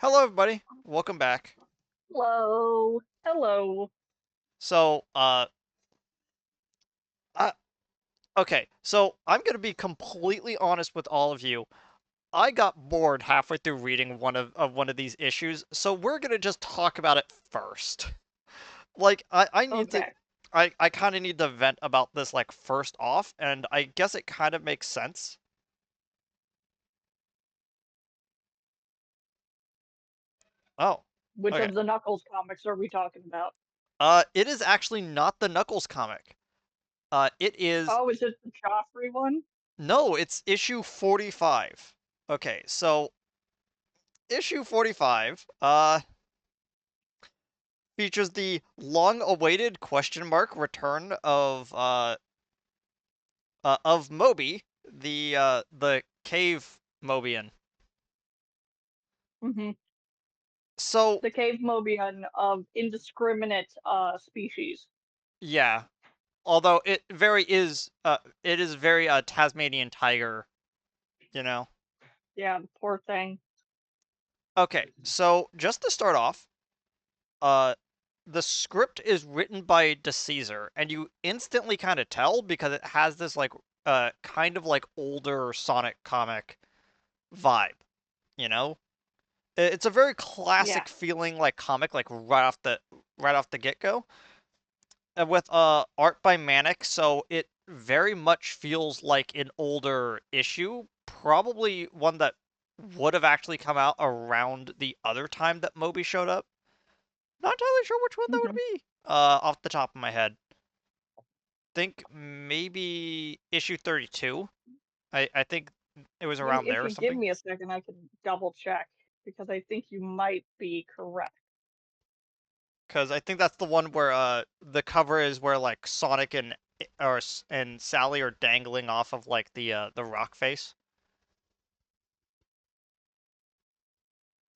Hello, everybody. Welcome back. Hello. Hello. So, uh, okay. So I'm gonna be completely honest with all of you. I got bored halfway through reading one of these issues, so we're gonna just talk about it first. Like, I need to, Okay. I kind of need to vent about this like first off, and I guess it kind of makes sense. Oh, Which okay. of the Knuckles comics are we talking about? It is actually not the Knuckles comic. It is Oh, is it the Joffrey one? no, it's issue 45. Okay, so issue 45 features the long-awaited question mark return of Moby, the cave Mobian. Mm-hmm. So The Cave Mobian of indiscriminate species. yeah, although it is very Tasmanian tiger, you know. Yeah, the poor thing. Okay, so just to start off, uh the script is written by DeCesar, and you instantly kind of tell because it has this like kind of like older Sonic comic vibe, you know? It's a very Yeah. classic feeling like comic like right off the get-go. With art by Manic, so it very much feels like an older issue, probably one that would have actually come out around the other time that Moby showed up. Not entirely sure which one that would Mm-hmm. be. Off the top of my head. Think maybe issue 32. I think it was around If there or you give something. me a second, I can double check because I think you might be correct. Because I think that's the one where the cover is where like Sonic and Sally are dangling off of like the rock face.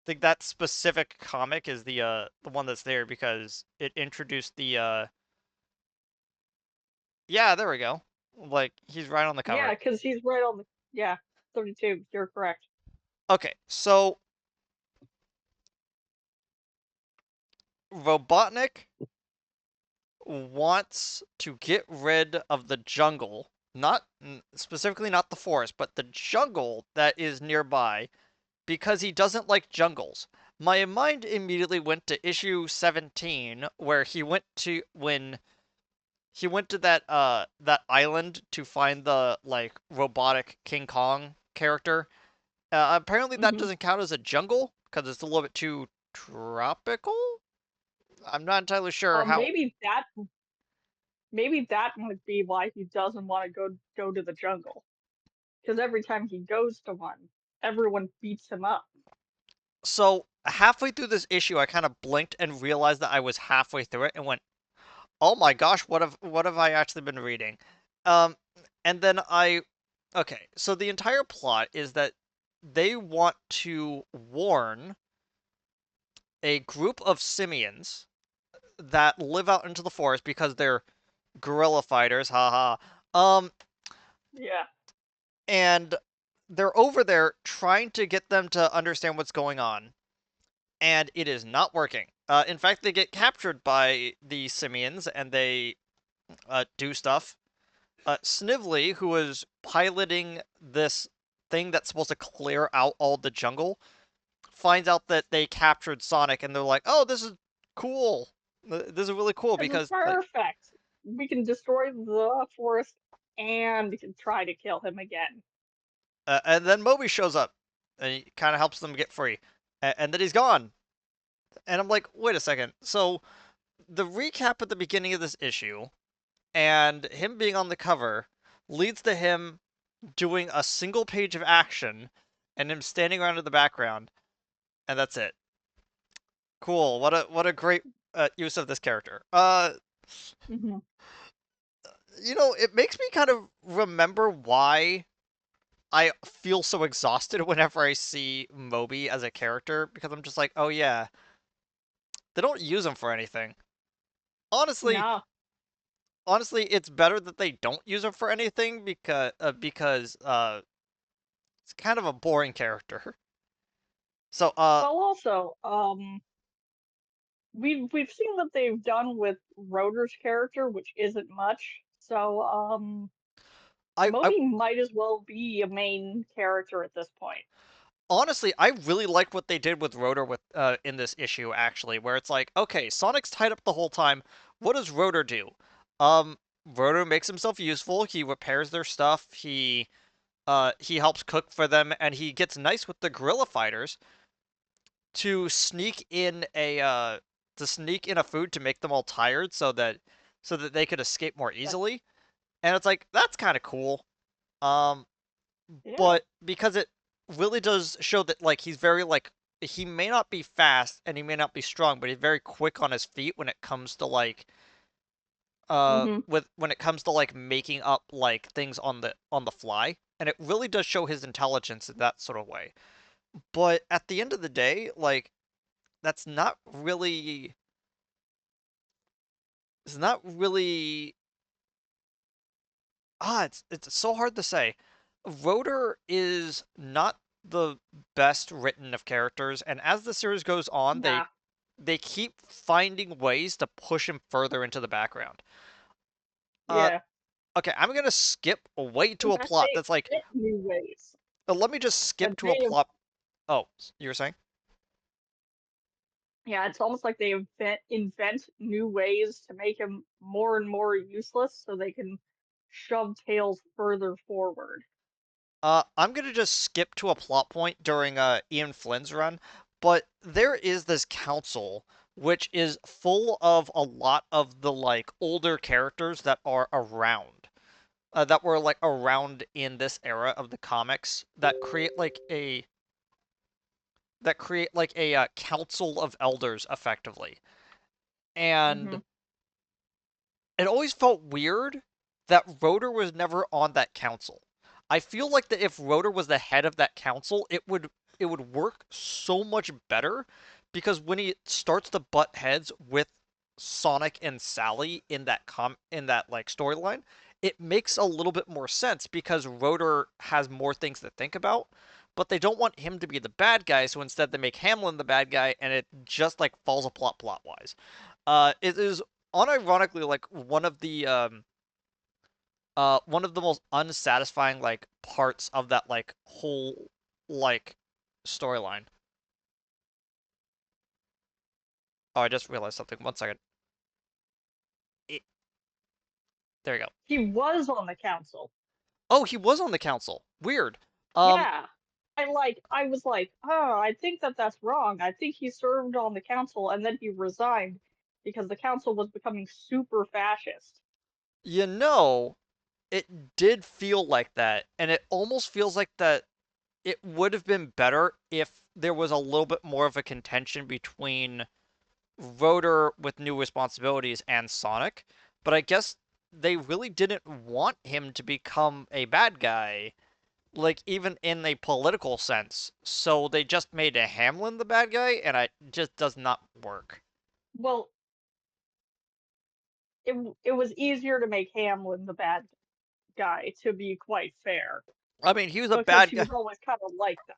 I think that specific comic is the one that's there because it introduced the yeah, there we go. Like he's right on the Yeah, cover. because he's right on the. Yeah, 32. You're correct. Okay, so Robotnik wants to get rid of the jungle, not specifically not the forest, but the jungle that is nearby because he doesn't like jungles. My mind immediately went to issue 17 where he went to that island to find the like robotic King Kong character. Apparently that Mm-hmm. doesn't count as a jungle because it's a little bit too tropical. I'm not entirely sure how. Maybe that might be why he doesn't want to go to the jungle. Because every time he goes to one, everyone beats him up. So halfway through this issue, I kind of blinked and realized that I was halfway through it and went, "Oh my gosh, what have I actually been reading?" Um, and then okay, so the entire plot is that they want to warn a group of simians that live out into the forest because they're guerrilla fighters, haha. Yeah. And they're over there trying to get them to understand what's going on, and it is not working. In fact, they get captured by the simians and they do stuff. Snively, who was piloting this thing that's supposed to clear out all the jungle, finds out that they captured Sonic, and they're like, "Oh, this is cool. This is really cool This is because like." perfect. We can destroy the forest and we can try to kill him again. And then Moby shows up, and he kind of helps them get free, and then he's gone. And I'm like, wait a second. So the recap at the beginning of this issue and him being on the cover leads to him doing a single page of action and him standing around in the background, and that's it. Cool. What a great use of this character. Hmm. It makes me kind of remember why I feel so exhausted whenever I see Moby as a character because I'm just like, oh yeah, they don't use him for anything. Honestly, No. it's better that they don't use him for anything because it's kind of a boring character. So, Well, also, we've seen what they've done with Rotor's character, which isn't much. So, I Moby might as well be a main character at this point. honestly, I really like what they did with Rotor with in this issue actually, where it's like, okay, Sonic's tied up the whole time. What does Rotor do? Um, Rotor makes himself useful. He repairs their stuff. He helps cook for them, and he gets nice with the gorilla fighters to sneak in a food to make them all tired so that they could escape more That, easily. And it's like that's kind of cool. Um, yeah. but because it really does show that like he's very like he may not be fast and he may not be strong, but he's very quick on his feet when it comes to like Hmm. with when it comes to like making up like things on the fly. And it really does show his intelligence in that sort of way. But at the end of the day, like that's not really it's not really it's so hard to say. Rotor is not the best written of characters, and as the series goes on, Nah. they keep finding ways to push him further into the background. Uh, Yeah. okay, I'm gonna skip way to In a fact, plot they that's like, invent new ways. let me just skip And to a they have, plot. Oh, you were saying? yeah, it's almost like they invent new ways to make him more and more useless so they can shove Tails further forward. I'm gonna just skip to a plot point during Ian Flynn's run, but there is this council which is full of a lot of the like older characters that are around, that were like around in this era of the comics that create like a council of elders effectively, Hmm. and it always felt weird that Rotor was never on that council. I feel like that if Rotor was the head of that council, it would work so much better because when he starts to butt heads with Sonic and Sally in that like storyline, it makes a little bit more sense because Rotor has more things to think about, but they don't want him to be the bad guy, so instead they make Hamlin the bad guy and it just like falls apart plot wise. It is unironically like one of the most unsatisfying like parts of that like whole like storyline. Oh, I just realized something. One second. It, there you go. He was on the council. Oh, he was on the council. Weird. Um, Yeah. I was like, oh, I think that's wrong. I think he served on the council and then he resigned because the council was becoming super fascist. you know, it did feel like that, and it almost feels like that it would have been better if there was a little bit more of a contention between Rotor with new responsibilities and Sonic, but I guess they really didn't want him to become a bad guy, like even in a political sense. So they just made a Hamlin the bad guy, and it just does not work. Well, it was easier to make Hamlin the bad guy, to be quite fair, I mean, he was a because bad he guy. was always kind of like that.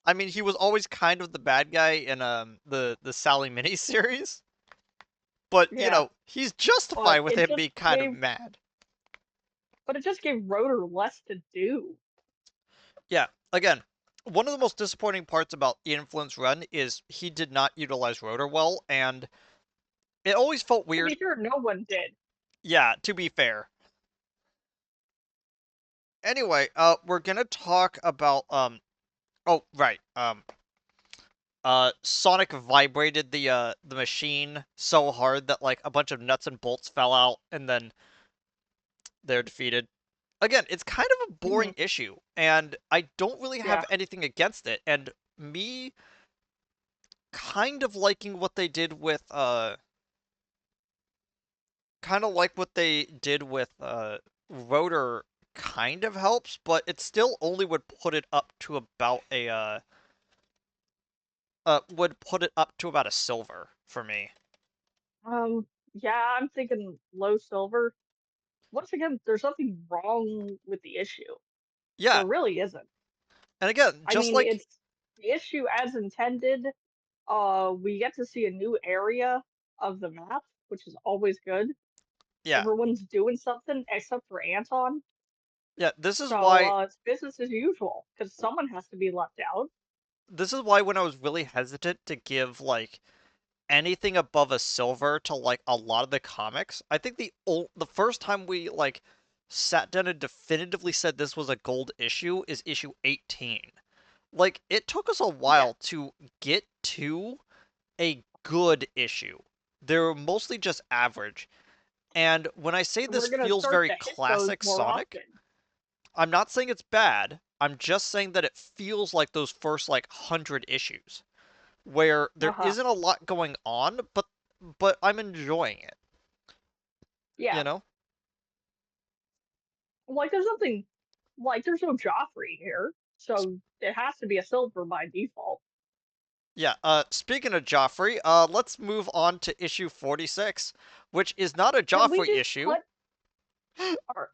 I mean, he was always kind of the bad guy in the Sally miniseries, but Yeah, he's justified but with him being kind of mad. it just gave Rotor less to do. Yeah, again, one of the most disappointing parts about the Influence run is he did not utilize Rotor well, and it always felt To weird. be fair, no one did. Yeah, to be fair. Anyway, we're gonna talk about oh right, Sonic vibrated the machine so hard that like a bunch of nuts and bolts fell out, and then they're defeated. Again, it's kind of a Hmm. boring issue, and I don't really have Yeah. anything against it. And me kind of liking what they did with kind of like what they did with Rotor kind of helps, but it still only would put it up to about a would put it up to about a silver for me. Yeah, I'm thinking low silver. Once again, there's nothing wrong with the issue. Yeah, There really isn't. and again, I mean, it's the issue as intended. We get to see a new area of the map, which is always good. Yeah. Everyone's doing something except for Anton. Yeah, So it's business as usual because someone has to be left out. this is why when I was really hesitant to give like anything above a silver to like a lot of the comics, I think the first time we like sat down and definitively said this was a gold issue is issue 18. Like it took us a Yeah, while to get to a good issue. They're mostly just average. And when I say and this we're gonna feels start very to hit those classic more Sonic, often. I'm not saying it's bad. I'm just saying that it feels like those first like 100 issues where Uh there huh. isn't a lot going on, but I'm enjoying it, Yeah, you know? like there's nothing, like there's no Joffrey here, so it has to be a silver by default. Yeah, speaking of Joffrey, let's move on to issue 46, which is not a Can we Joffrey just issue. cut?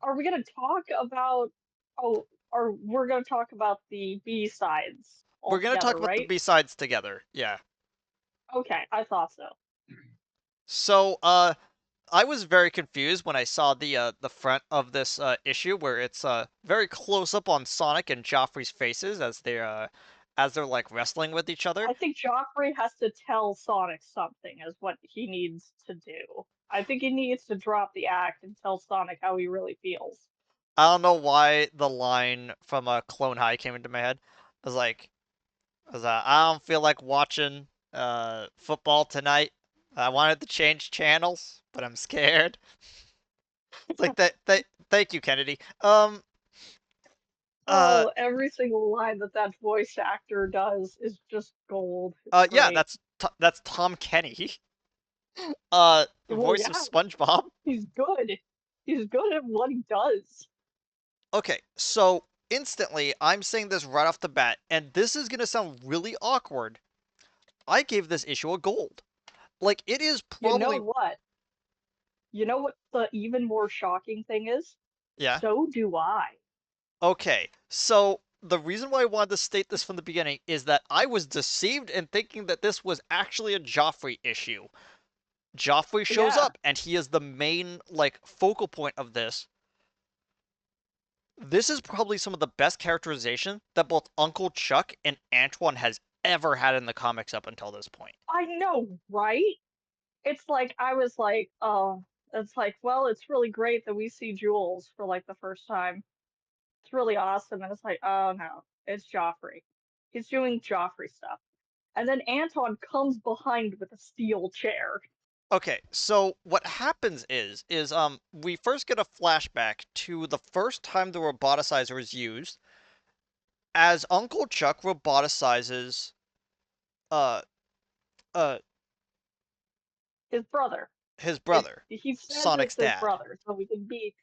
Are we gonna talk about? Oh, or we're gonna talk about the B sides We're gonna talk altogether, about the right? B-sides together. Yeah. Okay, I thought so. So, I was very confused when I saw the front of this issue where it's very close up on Sonic and Joffrey's faces as they're like wrestling with each other. I think Joffrey has to tell Sonic something is what he needs to do. I think he needs to drop the act and tell Sonic how he really feels. I don't know why the line from Clone High came into my head. I don't feel like watching football tonight. I wanted to change channels, but I'm scared. It's like that. Thank you, Kennedy. Uh, Oh, every single line that that voice actor does is just gold. It's yeah, great. that's Tom Kenny, Well, voice of yeah, SpongeBob. he's good. He's good at what he does. Okay, so instantly, I'm saying this right off the bat, and this is gonna sound really awkward. I gave this issue a gold. Like, it is You know probably, what? You know what the even more shocking thing is? yeah. So do I. Okay, so the reason why I wanted to state this from the beginning is that I was deceived in thinking that this was actually a Joffrey issue. Joffrey shows Yeah, up, and he is the main, like, focal point of this. This is probably some of the best characterization that both Uncle Chuck and Antoine has ever had in the comics up until this point. I know, right? It's like I was like, oh, it's like, well, it's really great that we see Jules for like the first time. It's really awesome. And it's like, oh no, it's Joffrey. He's doing Joffrey stuff. And then Anton comes behind with a steel chair. Okay, so what happens is we first get a flashback to the first time the roboticizer is used as Uncle Chuck roboticizes uh uh His brother. his It's brother, he says Sonic's it's his dad. brother, so we can be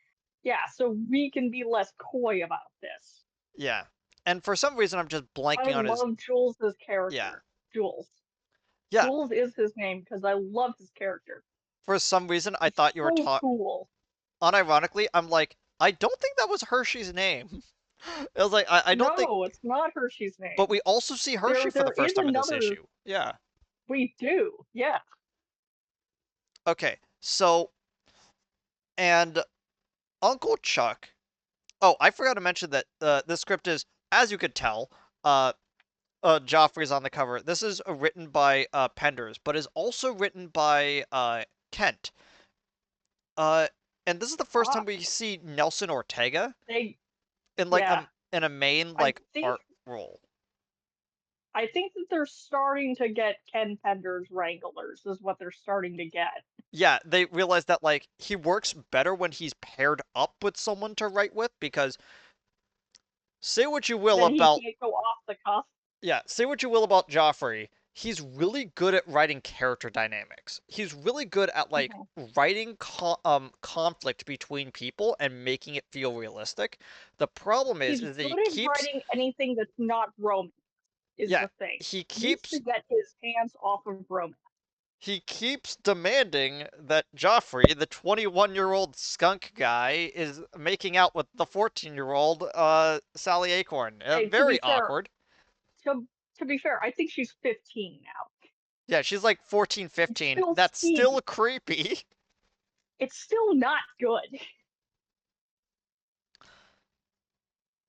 yeah, so we can be less coy about this. Yeah. And for some reason I'm just I blanking on his love Jules's yeah. character. Jules. Yeah. Jules is his name because I love his character. For some reason I He's thought you were so talking cool. unironically, I'm like, I don't think that was Hershey's name. It was like I don't think No, it's not Hershey's but name. we also see There Hershey for the there first is time in this another issue. Yeah. we do. Yeah. Okay. So and Uncle Chuck. Oh, I forgot to mention that the script is, as you could tell, uh, Joffrey's on the cover. This is written by Penders, but is also written by Kent. Uh, and this is the first time Ah, we see Nelson Ortega they in like yeah. in a main I like think art role. I think that they're starting to get Ken Pender's Wranglers is what they're starting to get. Yeah, they realize that like he works better when he's paired up with someone to write with because say what you will Then he about can't go off the cuff. yeah, say what you will about Joffrey, he's really good at writing character dynamics. He's really good at like Mhm. writing conflict between people and making it feel realistic. The problem He's is that good at writing anything that's not romance, is yeah, the thing. he He needs keeps to get his hands off of romance. he keeps demanding that Joffrey, the 21-year-old skunk guy, is making out with the 14-year-old Sally Acorn. Hey, to be Very fair, awkward. to to be fair, I think she's 15 now. Yeah, she's like 14, It's 15. still That's still teeny. creepy. It's still not good.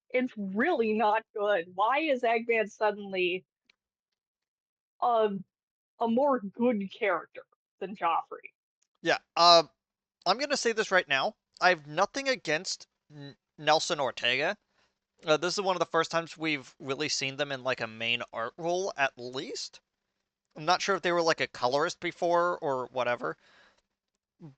It's really not good. Why is Eggman suddenly a a more good character than Joffrey? Yeah, I'm gonna say this right now. I have nothing against Nelson Ortega. This is one of the first times we've really seen them in like a main art role, at least. I'm not sure if they were like a colorist before or whatever,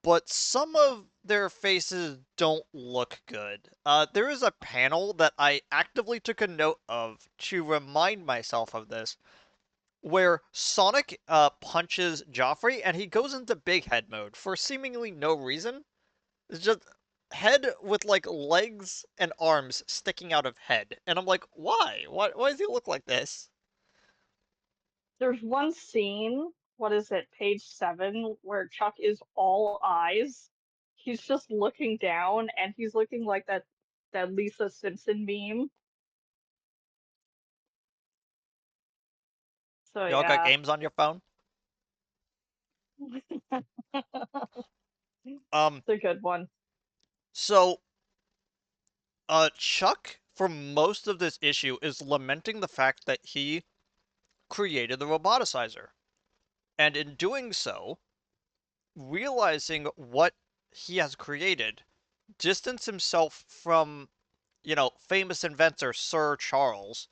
but some of their faces don't look good. There is a panel that I actively took a note of to remind myself of this, where Sonic punches Joffrey and he goes into big head mode for seemingly no reason. It's just head with like legs and arms sticking out of head. And I'm like, why? Why does he look like this? There's one scene, what is it, page 7, where Chuck is all eyes. He's just looking down and he's looking like that Lisa Simpson meme. So Y'all got yeah. games on your phone? It's Um, a good one. so Chuck for most of this issue is lamenting the fact that he created the roboticizer. And in doing so, realizing what he has created, distance himself from, famous inventor Sir Charles.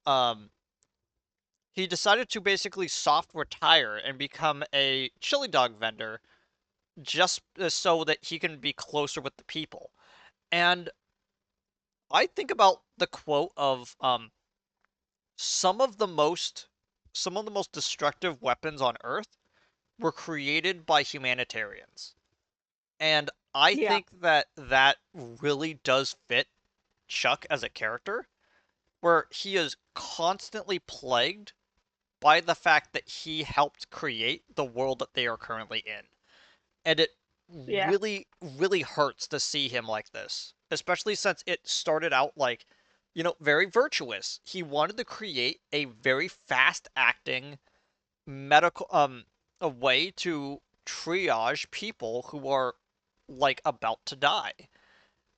Um, he decided to basically soft retire and become a chili dog vendor just so that he can be closer with the people. And I think about the quote of some of the most some of the most destructive weapons on Earth were created by humanitarians. And I Yeah, think that that really does fit Chuck as a character, where he is constantly plagued by the fact that he helped create the world that they are currently in. And it yeah, really, really hurts to see him like this, especially since it started out like, very virtuous. He wanted to create a very fast acting medical, a way to triage people who are like about to die.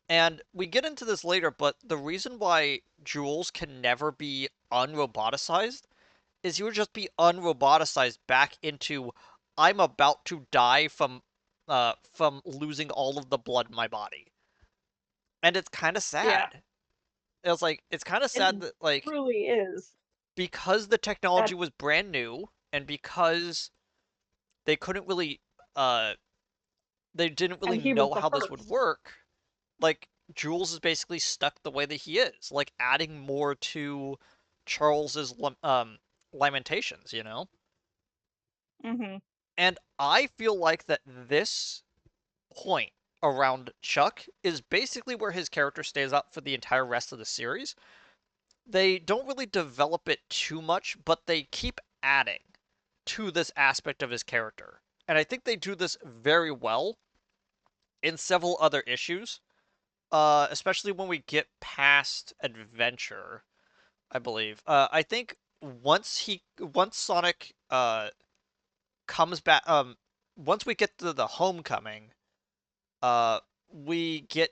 And we get into this later, but the reason why Jules can never be unroboticized is he would just be unroboticized back into I'm about to die from losing all of the blood in my body. And it's kind of yeah. sad. It's kind of It sad that like truly is. because the technology That was brand new and because they couldn't really uh they didn't really and he was know the how this would first. work, like Jules is basically stuck the way that he is, like adding more to Charles's lamentations. Hmm. And I feel like that this point around Chuck is basically where his character stays up for the entire rest of the series. They don't really develop it too much, but they keep adding to this aspect of his character. And I think they do this very well in several other issues, especially when we get past Adventure, I believe. I think once Sonic comes back, once we get to the Homecoming, uh, we get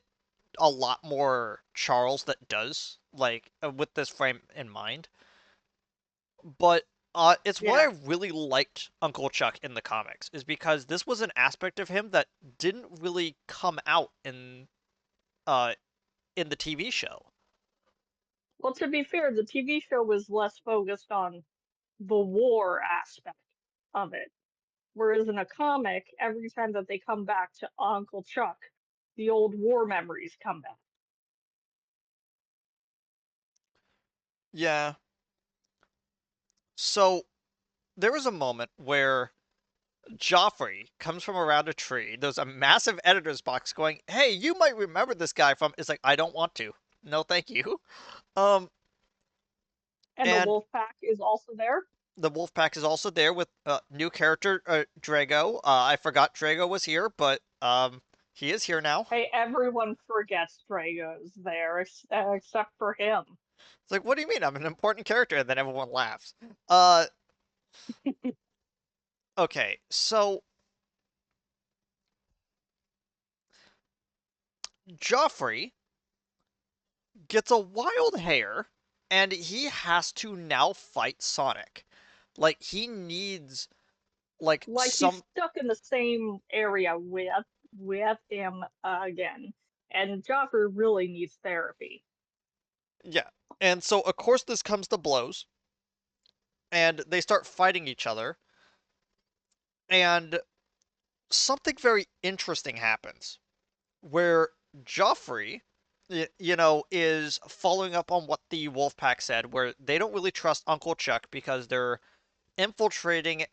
a lot more Charles that does like with this frame in mind. But it's why I Yeah. really liked Uncle Chuck in the comics, is because this was an aspect of him that didn't really come out uh in the TV show. Well, to be fair, the TV show was less focused on the war aspect of it. Whereas in a comic, every time that they come back to Uncle Chuck, the old war memories come back. Yeah. So there was a moment where Joffrey comes from around a tree. There's a massive editor's box going, "Hey, you might remember this guy from." It's like, I don't want to. No, thank you. Um, And the and wolf pack is also there. the wolf pack is also there with new character Drago. I forgot Drago was here, but he is here now. Hey, everyone forgets Drago's there except for him. It's like, what do you mean? I'm an important character, and then everyone laughs. Uh, okay, so Joffrey gets a wild hair, and he has to now fight Sonic. Like he needs like Like he's some stuck in the same area with him again, and Joffrey really needs therapy. yeah. And so of course this comes to blows, and they start fighting each other, and something very interesting happens where Joffrey, is following up on what the Wolfpack said, where they don't really trust Uncle Chuck because they're infiltrating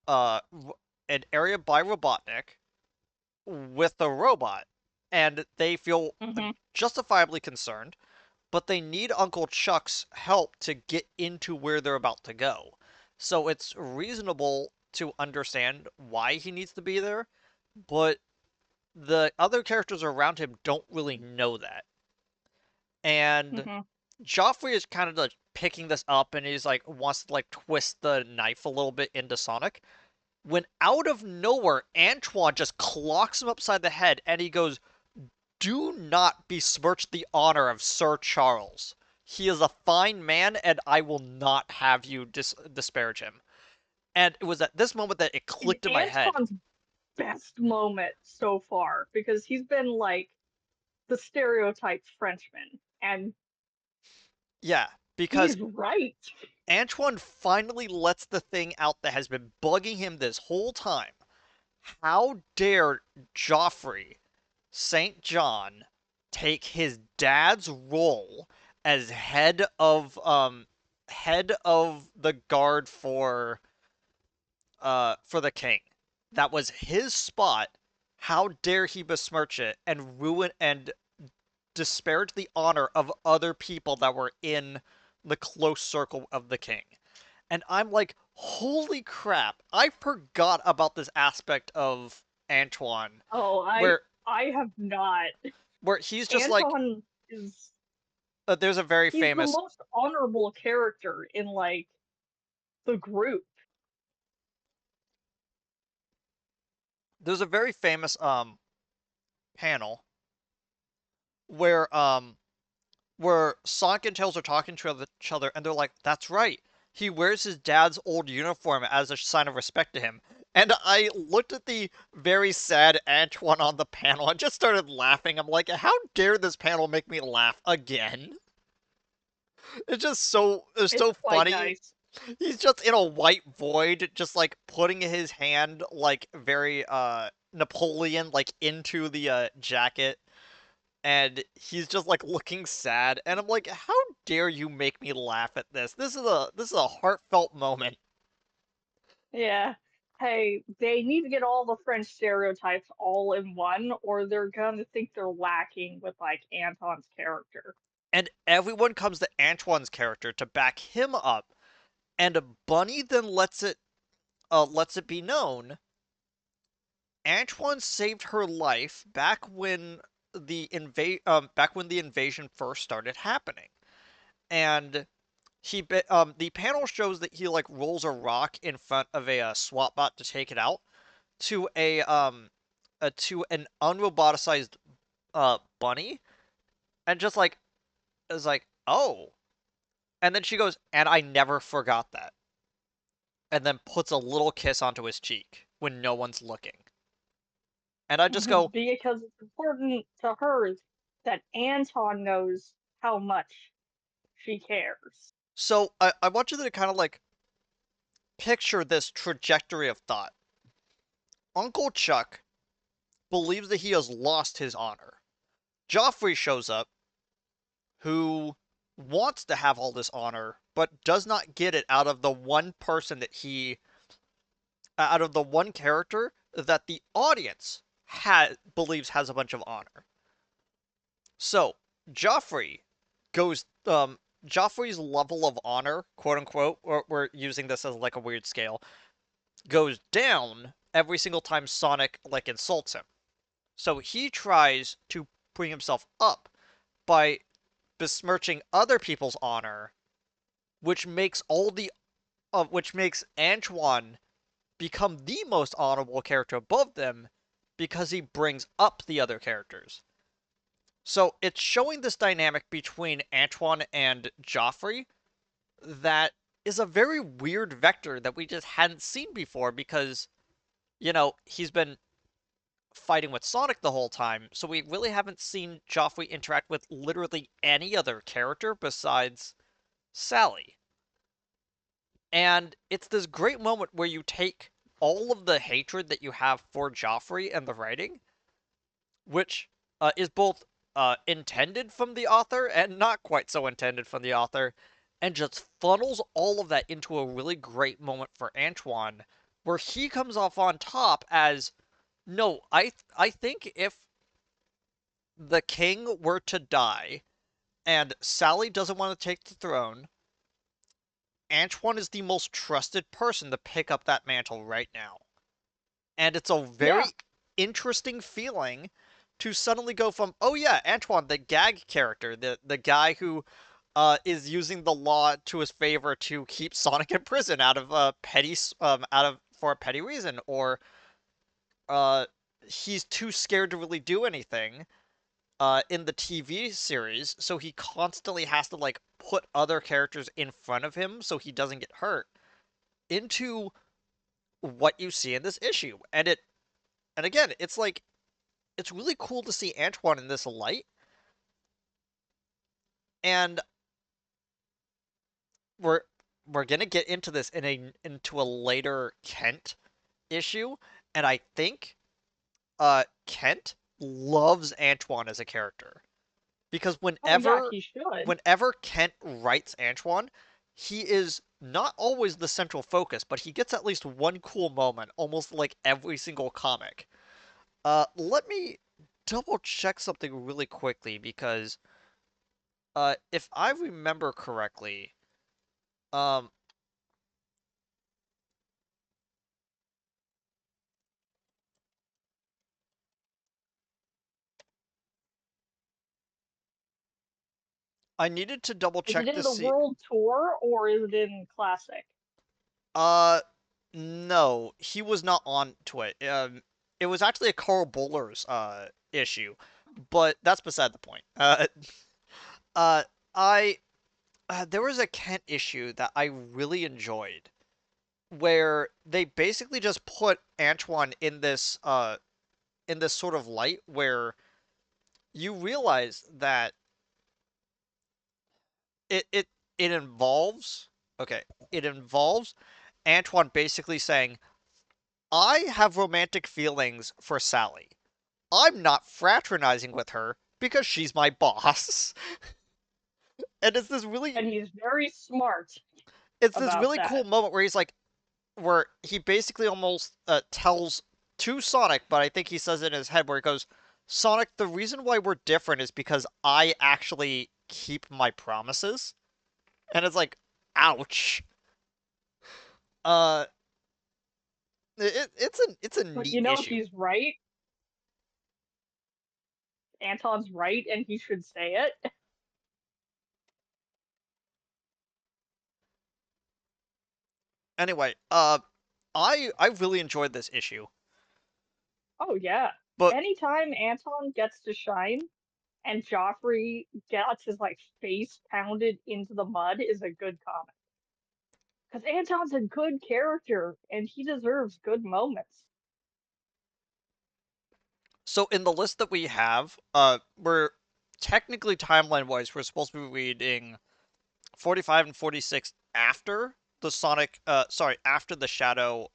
uh an area by Robotnik with a robot, and they feel Hmm. justifiably concerned, but they need Uncle Chuck's help to get into where they're about to go. So it's reasonable to understand why he needs to be there, but the other characters around him don't really know that. And Hmm. Joffrey is kind of like picking this up and he's like wants to like twist the knife a little bit into Sonic. When out of nowhere, Antoine just clocks him upside the head and he goes, "Do not besmirch the honor of Sir Charles. He is a fine man and I will not have you disparage him." And it was at this moment that it And clicked in my head. Anton's best moment so far because he's been like the stereotype Frenchman, and Yeah, because he's right. Antoine finally lets the thing out that has been bugging him this whole time. How dare Joffrey St. John take his dad's role as head of the guard for the king. That was his spot. How dare he besmirch it and ruin and disparage the honor of other people that were in the close circle of the king. And I'm like, holy crap, I forgot about this aspect of Antoine Oh, where I have not. he's just like Anton is there's a very he's the famous most honorable character in like the group. there's a very famous panel where Sonic and Tails are talking to each other and they're like, "That's right. He wears his dad's old uniform as a sign of respect to him." And I looked at the very sad Antoine on the panel and just started laughing. I'm like, "How dare this panel make me laugh again?" It's It's so quite funny. nice. He's just in a white void, just like putting his hand like very Napoleon like into the jacket, and he's just like looking sad, and I'm like, how dare you make me laugh at this? This is a heartfelt moment. Yeah. Hey, they need to get all the French stereotypes all in one, or they're gonna think they're lacking with like Anton's character. And everyone comes to Antoine's character to back him up, and Bunny then lets it be known Antoine saved her life back when the invasion first started happening. And the panel shows that he like rolls a rock in front of a SWAT bot to take it out to to an unroboticized bunny, and just like is like, "Oh." And then she goes, "And I never forgot that." And then puts a little kiss onto his cheek when no one's looking. And I just go, Because it's important to her that Anton knows how much she cares. so I want you to kind of like picture this trajectory of thought. Uncle Chuck believes that he has lost his honor. Joffrey shows up, who wants to have all this honor, but does not get it out of the one character that the audience believes has a bunch of honor. So Joffrey goes Joffrey's level of honor, quote unquote, or we're using this as like a weird scale, goes down every single time Sonic like insults him. So he tries to bring himself up by besmirching other people's honor, which makes Antoine become the most honorable character above them because he brings up the other characters. So it's showing this dynamic between Antoine and Joffrey that is a very weird vector that we just hadn't seen before because, he's been fighting with Sonic the whole time, so we really haven't seen Joffrey interact with literally any other character besides Sally. And it's this great moment where you take all of the hatred that you have for Joffrey and the writing, which is both intended from the author and not quite so intended from the author, and just funnels all of that into a really great moment for Antoine, where he comes off on top as, no, I think if the king were to die and Sally doesn't want to take the throne, Antoine is the most trusted person to pick up that mantle right now. And it's a Yeah, very interesting feeling to suddenly go from, oh yeah, Antoine, the gag character, the guy who is using the law to his favor to keep Sonic in prison out of out of for a petty reason, or uh he's too scared to really do anything in the TV series, so he constantly has to like put other characters in front of him so he doesn't get hurt, into what you see in this issue. And again, it's like it's really cool to see Antoine in this light, and we're we're gonna get into this into a later Kent issue, and I think Kent loves Antoine as a character because oh yeah, he should. whenever Kent writes Antoine, he is not always the central focus, but he gets at least one cool moment almost like every single comic. Let me double check something really quickly because if I remember correctly, um, I needed to double Is it check in to the see. world tour or is it in classic? Uh, no, he was not on to it. It was actually a Carl Bowler's issue, but that's beside the point. Uh, I there was a Kent issue that I really enjoyed where they basically just put Antoine in this sort of light where you realize that it it it involves okay, it involves Antoine basically saying, I have romantic feelings for Sally. I'm not fraternizing with her because she's my boss. And And he's very smart it's this about really cool that. moment where where he basically almost tells to Sonic, but I think he says it in his head where he goes, Sonic, the reason why we're different is because I actually keep my promises. And it's like, ouch. Uh, it's a But neat you know issue. he's right. Anton's right, and he should say it. Anyway, I really enjoyed this issue, Oh yeah. but Anytime Anton gets to shine and Joffrey gets his like face pounded into the mud is a good comic. Because Anton's a good character and he deserves good moments. so in the list that we have, we're technically timeline wise, we're supposed to be reading 45 and 46 after the Sonic, after the Shadow.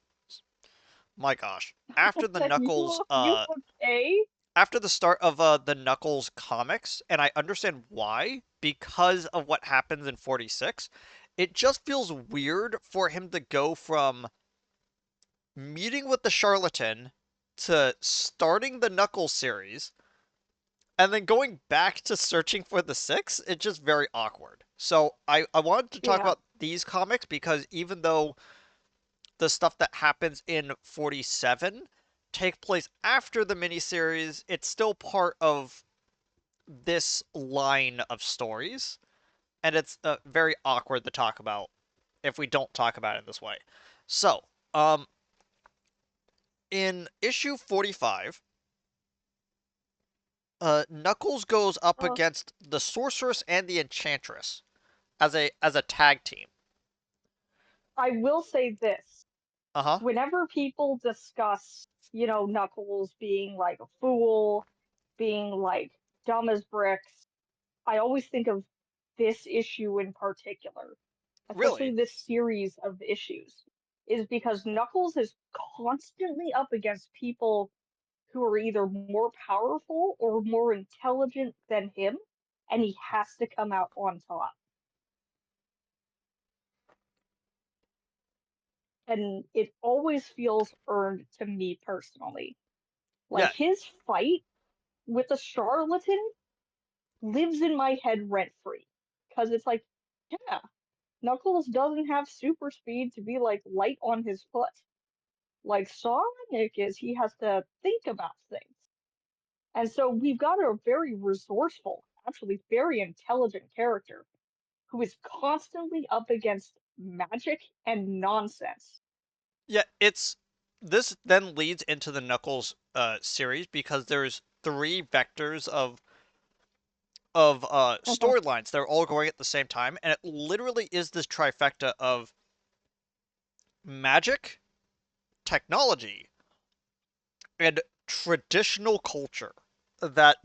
My gosh, after the Knuckles, You okay? after the start of the Knuckles comics, and I understand why because of what happens in 46. It just feels weird for him to go from meeting with the charlatan to starting the Knuckles series and then going back to searching for the six. It's just very awkward. So I wanted to talk Yeah. about these comics because even though the stuff that happens in 47 take place after the miniseries, it's still part of this line of stories, and it's very awkward to talk about if we don't talk about it in this way. So, um, in issue 45, Knuckles goes up Uh, against the Sorceress and the Enchantress as a tag team. I will say this. Uh-huh. Whenever people discuss, Knuckles being like a fool, being like dumb as bricks, I always think of this issue in particular, especially Really? this series of issues, is because Knuckles is constantly up against people who are either more powerful or more intelligent than him, and he has to come out on top. And it always feels earned to me personally. Like Yeah. his fight with the charlatan lives in my head rent free. Because it's like, yeah, Knuckles doesn't have super speed to be like light on his foot. Like Sonic is, he has to think about things. And so we've got a very resourceful, actually very intelligent character who is constantly up against magic and nonsense. Yeah, it's this then leads into the Knuckles series because there's three vectors of Uh-huh. storylines. They're all going at the same time, and it literally is this trifecta of magic, technology, and traditional culture that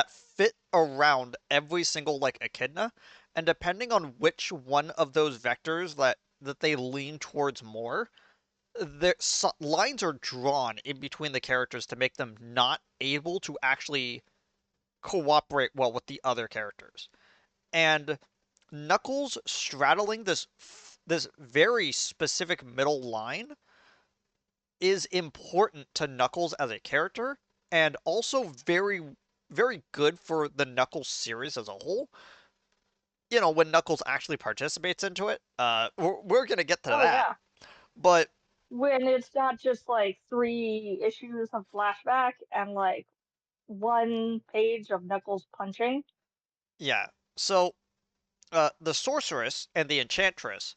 fit around every single like echidna, and depending on which one of those vectors that they lean towards more, their lines are drawn in between the characters to make them not able to actually cooperate well with the other characters. And Knuckles straddling this very specific middle line is important to Knuckles as a character, and also very good for the Knuckles series as a whole. When Knuckles actually participates into it, we're gonna get to Oh that. yeah. But When it's not just like 3 issues of flashback and like 1 page of Knuckles punching. yeah, so the Sorceress and the Enchantress,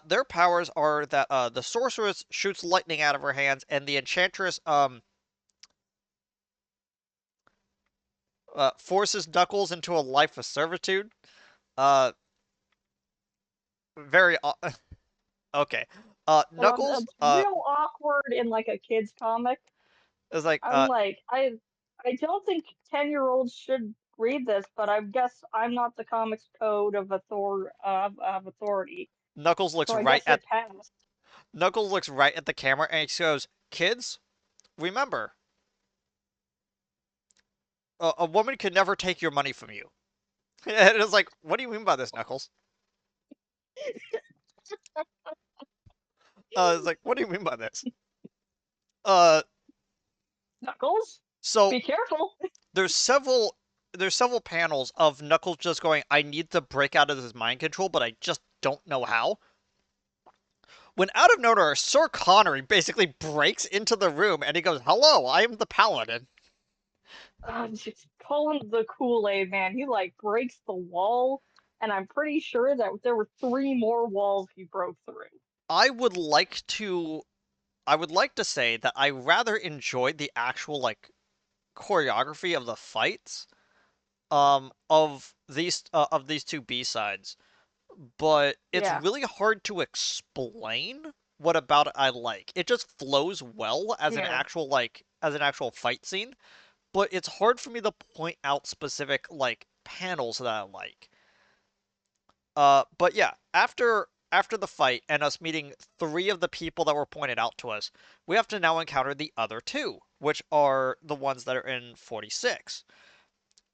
their powers are that the Sorceress shoots lightning out of her hands, and the Enchantress forces Knuckles into a life of servitude. Uh, very okay. Knuckles It's real awkward in like a kid's comic. is like I'm like, I don't think 10-year-olds should read this, but I guess I'm not the comics code of authority, Knuckles looks so I right guess at it passed. Knuckles looks right at the camera and he goes, "Kids, remember, a woman can never take your money from you." And it's like, what do you mean by this, Knuckles? It's like, what do you mean by this? Uh, Knuckles, so be careful. there's several there's several panels of Knuckles just going, "I need to break out of this mind control, but I just don't know how." When out of nowhere, Sir Connery basically breaks into the room and he goes, "Hello, I am the Paladin." Just call him the Kool-Aid man. He like breaks the wall, and I'm pretty sure that there were 3 more walls he broke through. I would like to I would like to say that I rather enjoyed the actual like choreography of the fights of these two B-sides, but it's Yeah, really hard to explain what about it I like. It just flows well yeah. as an actual fight scene, but it's hard for me to point out specific like panels that I like. But yeah, after the fight and us meeting three of the people that were pointed out to us, we have to now encounter the other two, which are the ones that are in 46,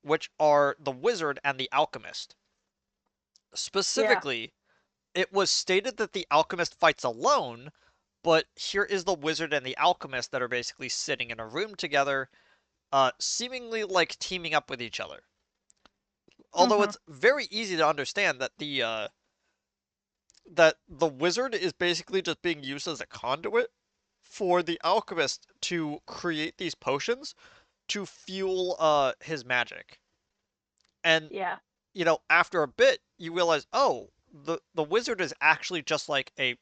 which are the wizard and the alchemist. Yeah. Specifically, it was stated that the alchemist fights alone, but here is the wizard and the alchemist that are basically sitting in a room together, seemingly like teaming up with each other. Although Mm-hmm. it's very easy to understand that the wizard is basically just being used as a conduit for the alchemist to create these potions, to fuel his magic. And Yeah. after a bit, you realize, oh, the wizard is actually just like a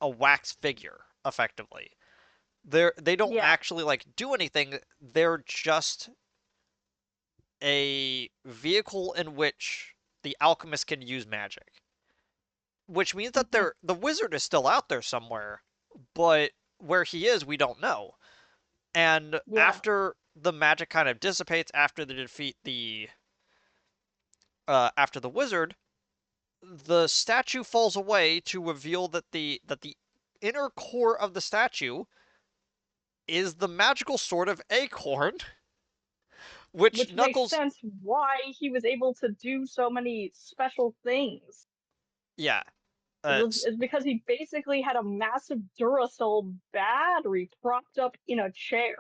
wax figure, effectively. They don't Yeah. actually like do anything. They're just a vehicle in which the alchemist can use magic. Which means that Hmm. the wizard is still out there somewhere, but where he is, we don't know. And Yeah. after the magic kind of dissipates, after they defeat the after the wizard, the statue falls away to reveal that the inner core of the statue is the magical sword of Acorn, which Which makes Knuckles, sense why he was able to do so many special things. yeah, It's because he basically had a massive Duracell battery propped up in a chair.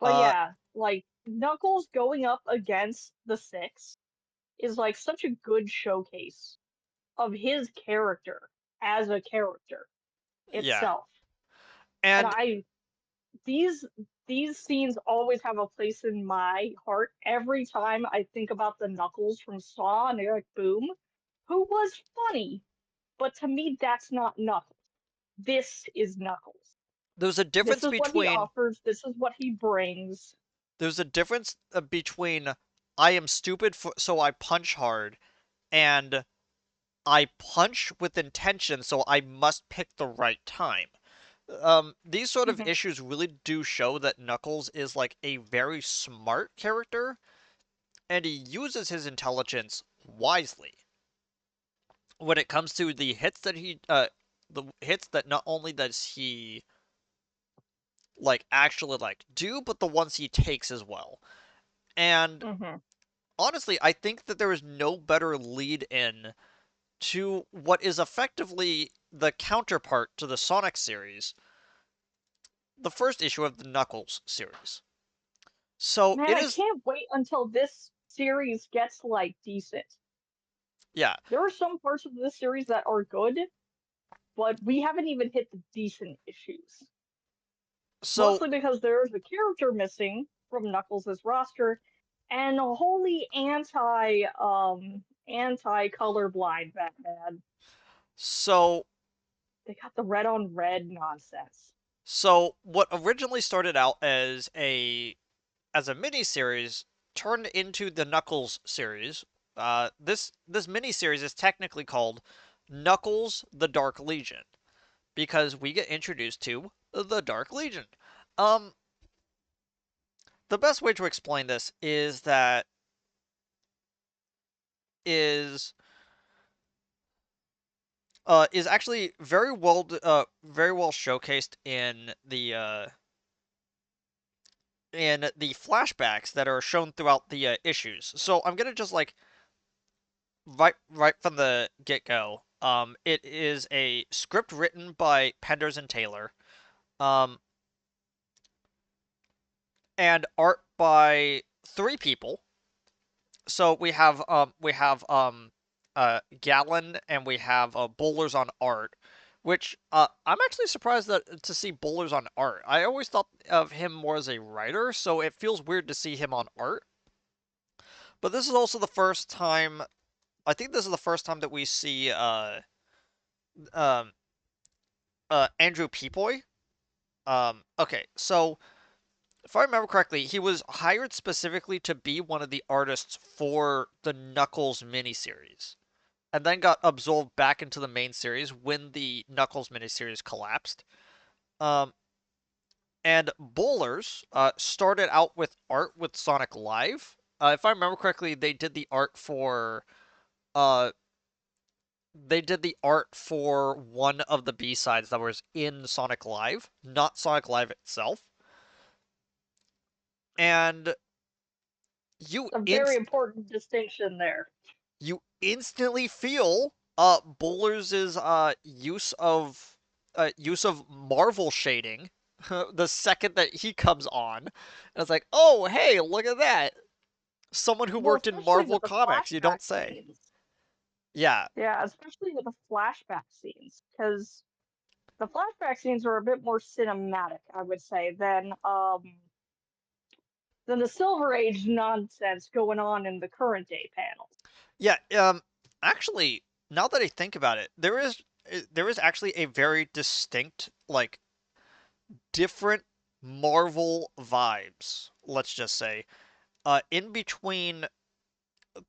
But uh, yeah, like Knuckles going up against the Six is like such a good showcase of his character as a character yeah, itself. And and I these these scenes always have a place in my heart every time I think about the Knuckles from Saw and Eric Boom, who was funny, but to me that's not Knuckles. This is Knuckles. there's a This difference is what he between offers, this is what he brings. between I am stupid so I punch hard and I punch with intention so I must pick the right time. These sort of Mhm. issues really do show that Knuckles is like a very smart character and he uses his intelligence wisely when it comes to the hits that not only does he like actually like do, but the ones he takes as well. And Mhm. honestly, I think that there is no better lead in to what is effectively the counterpart to the Sonic series, the first issue of the Knuckles series. So Man, it I is, can't wait until this series gets like decent. yeah. There are some parts of this series that are good, but we haven't even hit the decent issues. So Mostly because there's a character missing from Knuckles' roster and a wholly anti colorblind Batman. so They got the red on red nonsense. so what originally started out as a mini series turned into the Knuckles series. This mini series is technically called Knuckles: The Dark Legion because we get introduced to the Dark Legion. Um, the best way to explain this is is actually very well showcased in the flashbacks that are shown throughout the issues. So I'm gonna just like right from the get go. It is a script written by Penders and Taylor, um, and art by three people. So we have Gallon and we have Bowlers on art, which I'm actually surprised to see Bowlers on art. I always thought of him more as a writer, so it feels weird to see him on art. But this is also the first time. I think this is the first time that we see um Andrew Peepoy. Okay, so if I remember correctly, he was hired specifically to be one of the artists for the Knuckles miniseries, and then got absorbed back into the main series when the Knuckles miniseries collapsed. Um, and Bowlers started out with art with Sonic Live. If I remember correctly, uh, they did the art for one of the B-sides that was in Sonic Live, not Sonic Live itself. And you A very inst important distinction there. you instantly feel Bowlers' use of Marvel shading the second that he comes on. And it's like, oh hey, look at that. Someone who Well, worked in especially Marvel with the Comics, you flashback don't say. scenes. Yeah, Yeah, especially with the flashback scenes, because the flashback scenes are a bit more cinematic, I would say, than the Silver Age nonsense going on in the current day panels. yeah. Actually, now that I think about it, there is actually a very distinct, like, different Marvel vibes. Let's just say, in between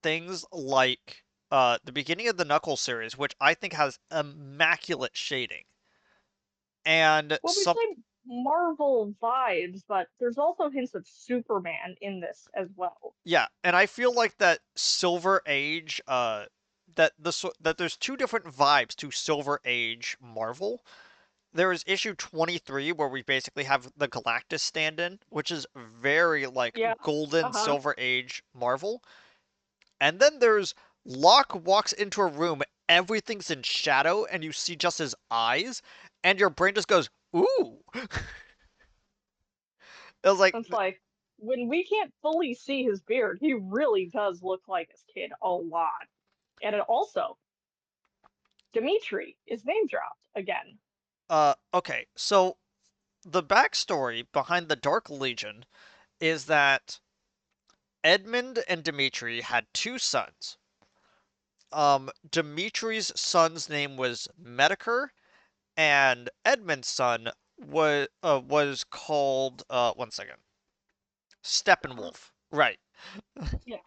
things like the beginning of the Knuckles series, which I think has immaculate shading, and Well, we some say Marvel vibes, but there's also hints of Superman in this as well. yeah, and I feel like that Silver Age, that there's two different vibes to Silver Age Marvel. There is issue 23 where we basically have the Galactus stand-in, which is very like Yeah. golden Uh-huh. Silver Age Marvel. And then there's Locke walks into a room, everything's in shadow, and you see just his eyes, and your brain just goes, "Ooh." It was like, It's like when we can't fully see his beard, he really does look like his kid a lot. And it also, Dimitri is name dropped again. okay, so the backstory behind the Dark Legion is that Edmund and Dimitri had two sons. Dimitri's son's name was Medicare, and Edmund's son was called one second, Steppenwolf. Right. Yeah.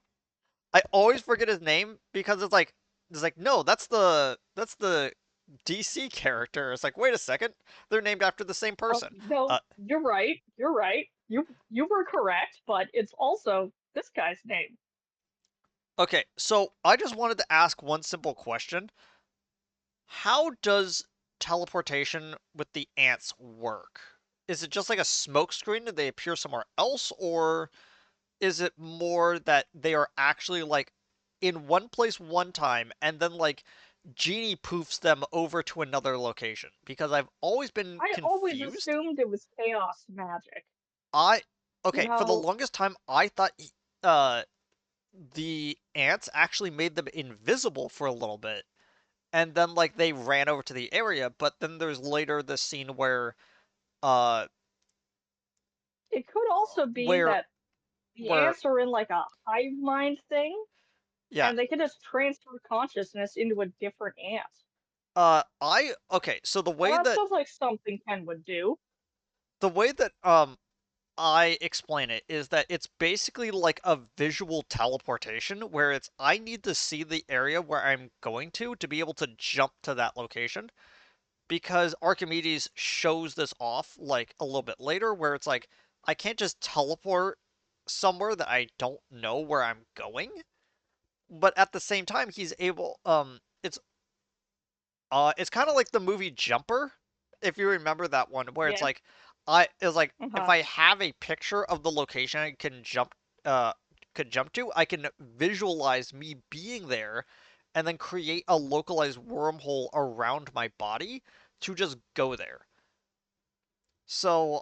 I always forget his name because it's like no, that's the DC character. It's like wait a second, they're named after the same Oh, person. no, Uh, you're right. You're right. You were correct, but it's also this guy's name. okay, so I just wanted to ask one simple question: how does teleportation with the ants work? Is it just like a smoke screen and they appear somewhere else, or is it more that they are actually like in one place one time and then like genie poofs them over to another location? Because I've always been I always confused. assumed it was chaos magic. I You okay, for the know, longest time I thought uh the ants actually made them invisible for a little bit and then like they ran over to the area, but then there's later the scene uh it could also be where that the where ants are in like a hive mind thing, yeah, and they can just transfer consciousness into a different ant. I okay, so Well, that sounds like something Ken would do. the way that I explain it is that it's basically like a visual teleportation where it's I need to see the area where I'm going to be able to jump to that location because Archimedes shows this off like a little bit later where it's like I can't just teleport somewhere that I don't know where I'm going, but at the same time he's able it's kind of like the movie Jumper, if you remember that one, where it's Yeah. like it's like if Uh-huh. I have a picture of the location I uh could jump to, I can visualize me being there and then create a localized wormhole around my body to just go there. So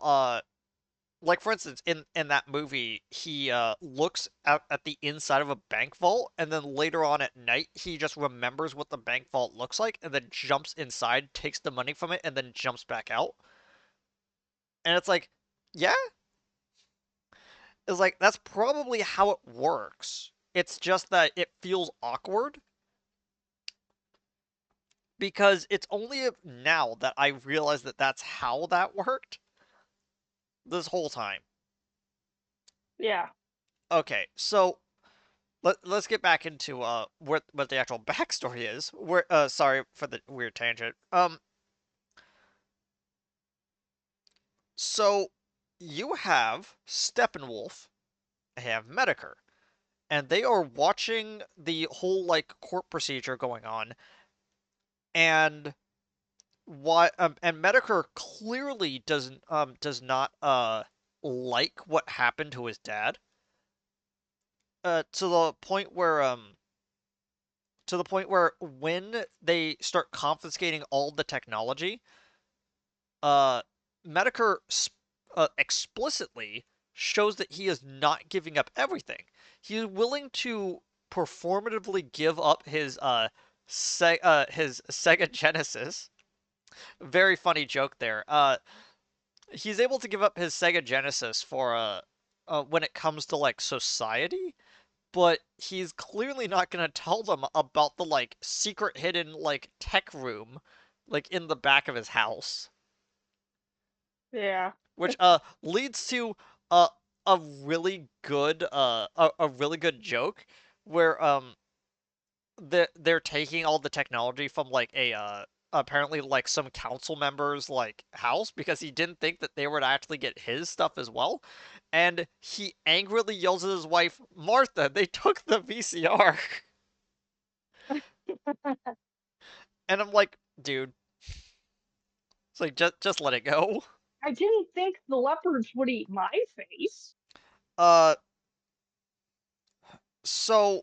like for instance in that movie he looks at the inside of a bank vault and then later on at night he just remembers what the bank vault looks like and then jumps inside, takes the money from it and then jumps back out, and it's like yeah, it's like that's probably how it works. It's just that it feels awkward because it's only now that I realize that that's how that worked this whole time. Yeah. Okay, so let's get back into what the actual backstory is. We're sorry for the weird tangent. So you have Steppenwolf, have Medicare, and they are watching the whole like court procedure going on, and and Medicare clearly does not like what happened to his dad. To the point where when they start confiscating all the technology, uh, Medicare explicitly shows that he is not giving up everything. He is willing to performatively give up his his Sega Genesis. Very funny joke there. He's able to give up his Sega Genesis for when it comes to like society, but he's clearly not gonna tell them about the like secret hidden like tech room like in the back of his house, Yeah. which leads to uh, a really good joke where they're taking all the technology from like a apparently like some council member's like house because he didn't think that they would actually get his stuff as well, and he angrily yells at his wife, Martha, they took the VCR. And I'm like, dude, it's like just let it go. I didn't think the leopards would eat my face. Uh, so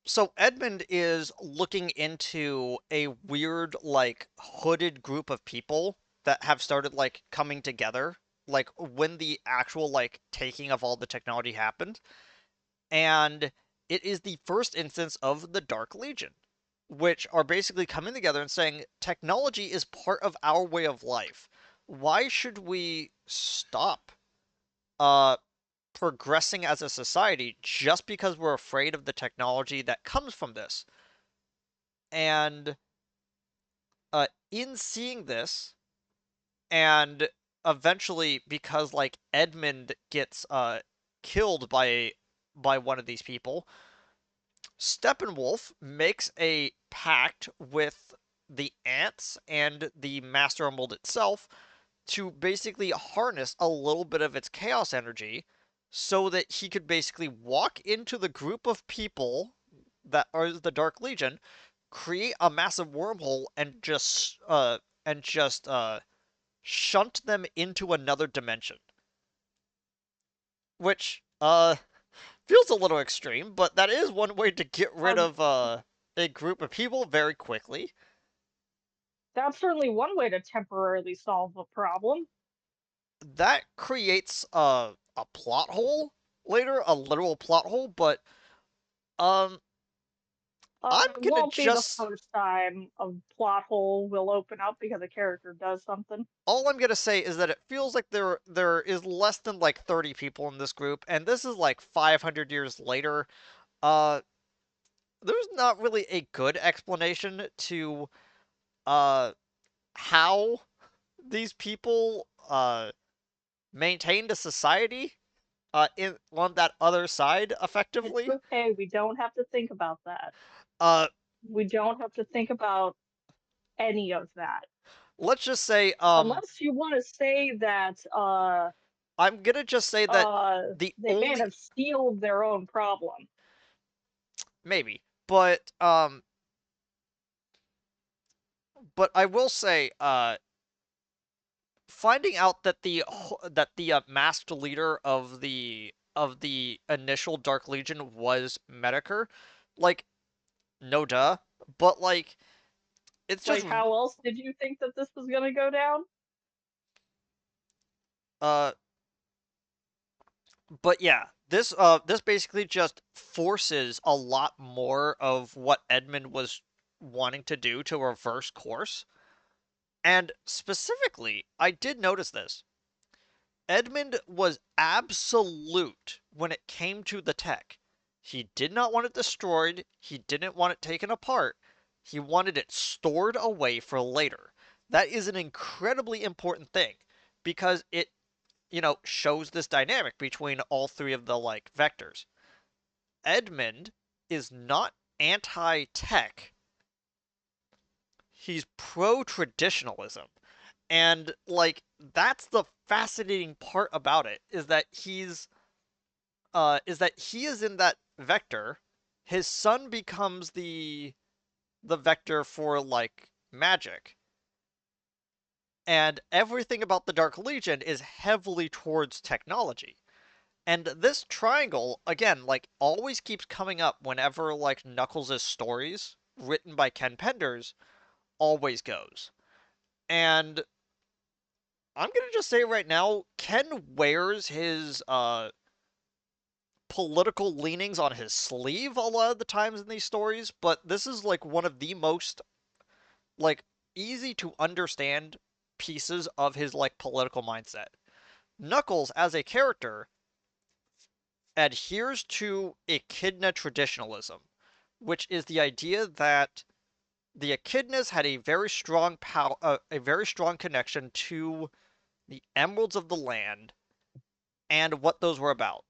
so Edmund is looking into a weird like hooded group of people that have started like coming together like when the actual like taking of all the technology happened, and it is the first instance of the Dark Legion, which are basically coming together and saying technology is part of our way of life. Why should we stop uh progressing as a society just because we're afraid of the technology that comes from this? And in seeing this, and eventually because like Edmund gets killed by one of these people, Steppenwolf makes a pact with the ants and the Master Emerald itself to basically harness a little bit of its chaos energy so that he could basically walk into the group of people that are the Dark Legion, create a massive wormhole, and just shunt them into another dimension. Which feels a little extreme, but that is one way to get rid Um, of a group of people very quickly. that's certainly one way to temporarily solve a problem. That creates a plot hole later, a literal plot hole, but um I'm It gonna won't be the just first time a plot hole will open up because a character does something. all I'm gonna say is that it feels like there is less than like 30 people in this group, and this is like 500 years later. Uh, there's not really a good explanation to uh how these people maintained a society in on that other side It's effectively. okay. We don't have to think about that. Uh, We don't have to think about any of that. let's just say Unless you want to say that I'm gonna just say that the they may only have sealed their own problem. maybe, but I will say finding out that the masked leader of the initial Dark Legion was Medicare, like no duh, but like it's just Like, how else did you think that this was gonna go down? uh but yeah, this basically just forces a lot more of what Edmund was wanting to do to reverse course. And specifically, I did notice this. Edmund was absolute when it came to the tech. He did not want it destroyed, he didn't want it taken apart. He wanted it stored away for later. That is an incredibly important thing because it, shows this dynamic between all three of the like vectors. Edmund is not anti-tech. He's pro-traditionalism. And like that's the fascinating part about it is that he is in that vector. His son becomes the vector for like magic. And everything about the Dark Legion is heavily towards technology. And this triangle, again, like always keeps coming up whenever like Knuckles' stories, written by Ken Penders, always goes. And I'm gonna just say right now, Ken wears political leanings on his sleeve a lot of the times in these stories, but this is like one of the most like easy to understand pieces of his like political mindset. Knuckles as a character adheres to echidna traditionalism, which is the idea that the echidnas had a very strong connection to the emeralds of the land and what those were about.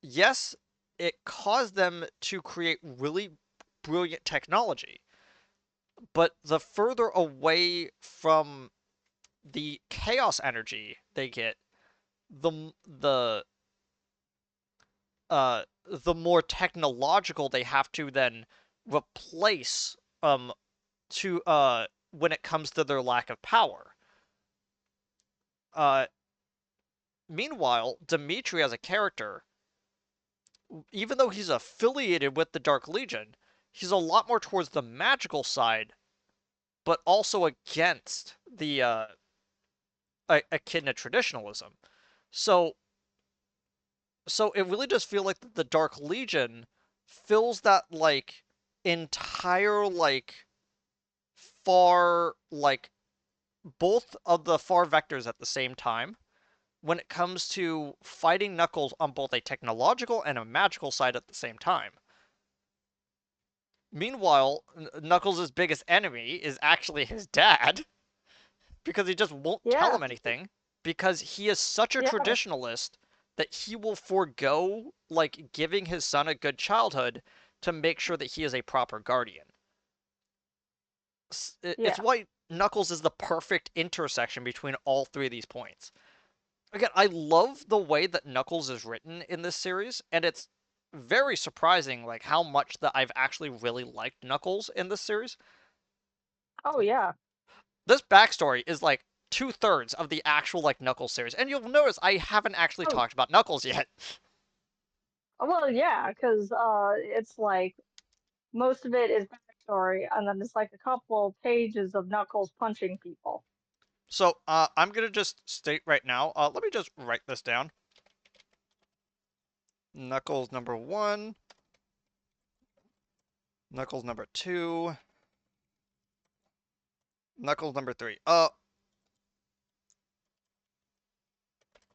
Yes, it caused them to create really brilliant technology, but the further away from the chaos energy they get, the the more technological they have to then replace to when it comes to their lack of power. Uh, Meanwhile, Dimitri as a character, even though he's affiliated with the Dark Legion, he's a lot more towards the magical side, but also against the Echidna traditionalism. So so it really does feel like the Dark Legion fills that like entire like far like both of the far vectors at the same time when it comes to fighting Knuckles on both a technological and a magical side at the same time. Meanwhile, Knuckles' biggest enemy is actually his dad because he just won't tell Yeah, him anything because he is such a yeah, traditionalist that he will forego like giving his son a good childhood to make sure that he is a proper guardian. It's yeah. why Knuckles is the perfect intersection between all three of these points. Again, I love the way that Knuckles is written in this series, and it's very surprising like how much that I've actually really liked Knuckles in this series. Oh yeah. This backstory is like two-thirds of the actual like Knuckles series, and you'll notice I haven't actually Oh talked about Knuckles yet. well, yeah, because it's like most of it is backstory, and then it's like a couple pages of Knuckles punching people. So I'm gonna just state right now. Let me just write this down. Knuckles number one, Knuckles number two, Knuckles number three.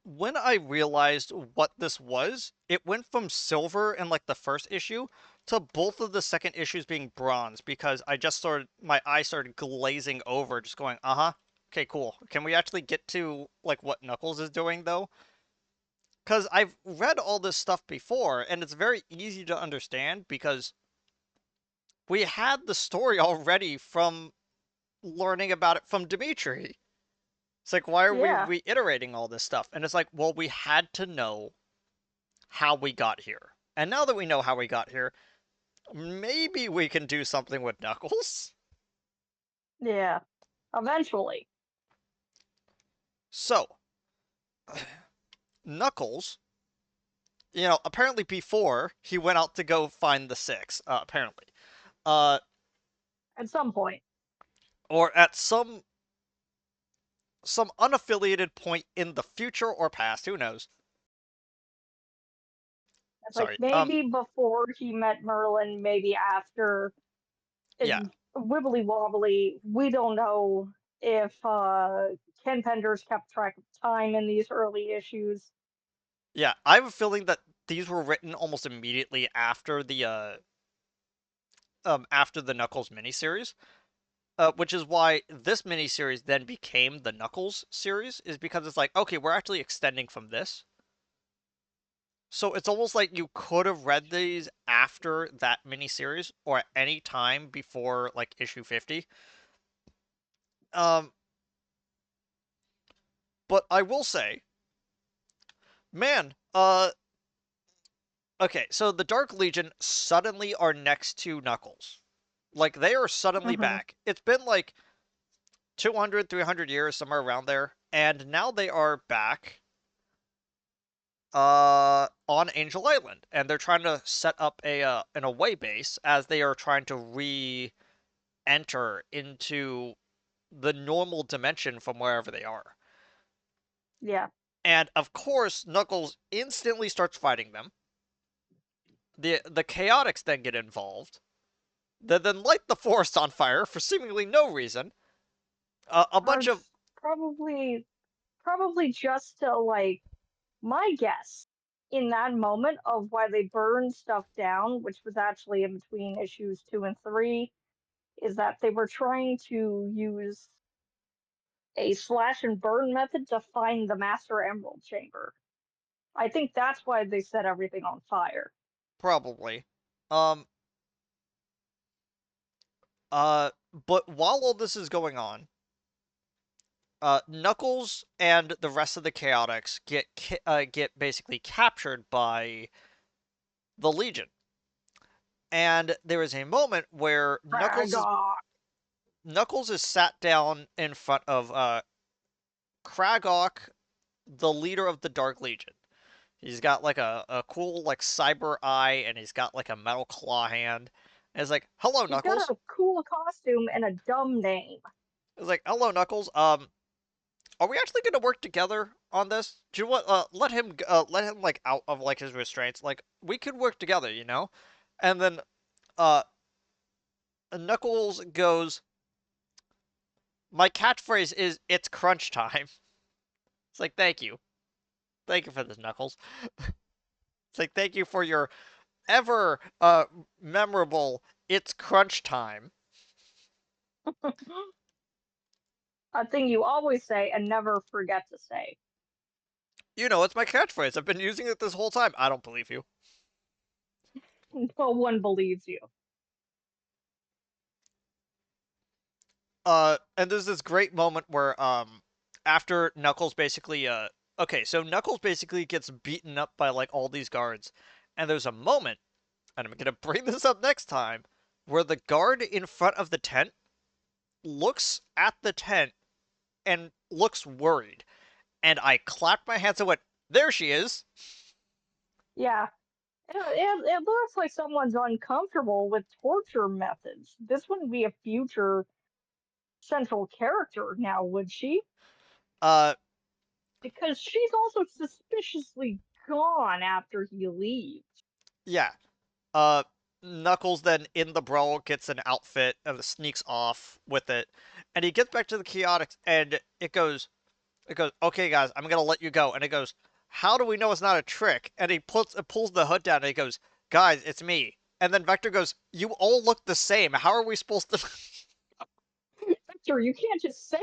When I realized what this was, it went from silver in like the first issue to both of the second issues being bronze because I just started my eyes started glazing over, just going, uh-huh. Okay, cool. Can we actually get to like what Knuckles is doing though? Because I've read all this stuff before, and it's very easy to understand because we had the story already from learning about it from Dimitri. It's like, why are we Yeah, reiterating all this stuff? And it's like, well, we had to know how we got here. And now that we know how we got here, maybe we can do something with Knuckles. yeah. Eventually. So, Knuckles, apparently before he went out to go find the six, apparently. Uh, At some point. or at some unaffiliated point in the future or past, who knows? It's like Sorry. maybe before he met Merlin, maybe after. Yeah. And wibbly wobbly, we don't know if Ken Penders kept track of time in these early issues. Yeah, I have a feeling that these were written almost immediately after the Knuckles miniseries. Which is why this miniseries then became the Knuckles series, is because it's like, okay, we're actually extending from this. So it's almost like you could have read these after that miniseries or at any time before like issue 50. Um, but I will say, man, okay, so the Dark Legion suddenly are next to Knuckles. Like they are suddenly Hmm. back. It's been like 200, 300 years, somewhere around there, and now they are back on Angel Island, and they're trying to set up an away base as they are trying to re-enter into the normal dimension from wherever they are. Yeah, And of course, Knuckles instantly starts fighting them. The Chaotix then get involved. They then light the forest on fire for seemingly no reason. A bunch of It's probably just to like my guess in that moment of why they burned stuff down, which was actually in between issues 2 and 3, is that they were trying to use a slash and burn method to find the Master Emerald Chamber. I think that's why they set everything on fire. probably. Um. But while all this is going on, Knuckles and the rest of the Chaotix get basically captured by the Legion. And there is a moment where Raga. Knuckles is sat down in front of Kragok, the leader of the Dark Legion. He's got like a cool like cyber eye, and he's got like a metal claw hand. And it's like, hello, He's got Knuckles. a cool costume and a dumb name. It's like, hello, Knuckles. Are we actually going to work together on this? Do you want let him like out of like his restraints? Like we could work together, you know? And then uh Knuckles goes, my catchphrase is it's crunch time. It's like thank you. Thank you for this, Knuckles. It's like thank you for your ever memorable it's crunch time. A thing you always say and never forget to say. You know, it's my catchphrase. I've been using it this whole time. I don't believe you. No one believes you. And there's this great moment where after Knuckles basically okay, so Knuckles basically gets beaten up by like all these guards, and there's a moment, and I'm gonna bring this up next time, where the guard in front of the tent looks at the tent and looks worried, and I clapped my hands and went, "There she is." Yeah, it looks like someone's uncomfortable with torture methods. This wouldn't be a future central character now, would she? Uh, Because she's also suspiciously gone after he leaves. yeah. Uh, Knuckles then in the brawl gets an outfit and sneaks off with it, and he gets back to the Chaotix, and it goes, okay, guys, I'm gonna let you go. And it goes, how do we know it's not a trick? And he pulls the hood down and he goes, guys, it's me. And then Vector goes, you all look the same. How are we supposed to? Victor, you can't just say